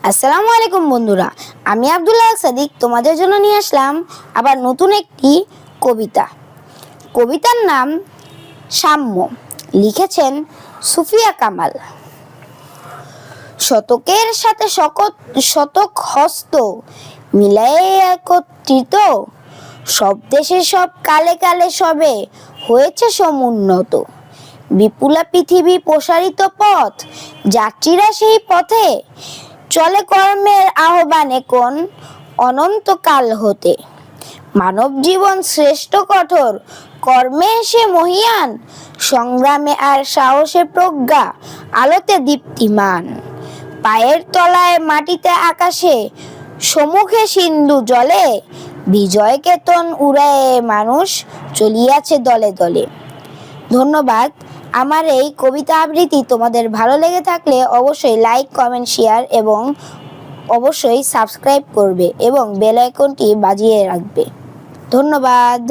আসসালামু আলাইকুম বন্ধুরা, আমি আব্দুল্লাহ সাদিক তোমাদের জন্য নিয়ে আসলাম আবার নতুন একটি কবিতা। কবিতার নাম সাম্য, লিখেছেন সুফিয়া কামাল। শতকের সাথে শতক হস্ত মিলায়ে একত্রিত, সব দেশে সব কালে কালে সবে হয়েছে সমুন্নত। বিপুলা পৃথিবী প্রসারিত পথ, যাত্রীরা সেই পথে চলে কর্মের আহ্বানে কোন অনন্তকাল হতে। মানব জীবন শ্রেষ্ঠ কঠোর, কর্মে সে মহিয়ান, সংগ্রামে আর সাহসে প্রজ্ঞা আলোতে দীপ্তিমান। পায়ের তলায় মাটিতে আকাশে, সম্মুখে সিন্ধু জলে, বিজয় কেতন উড়ায়ে মানুষ চলিয়াছে দলে দলে। ধন্যবাদ। আমার এই কবিতা আবৃত্তি তোমাদের ভালো লেগে থাকলে অবশ্যই লাইক, কমেন্ট, শেয়ার এবং অবশ্যই সাবস্ক্রাইব করবে এবং বেল আইকনটি বাজিয়ে রাখবে। ধন্যবাদ।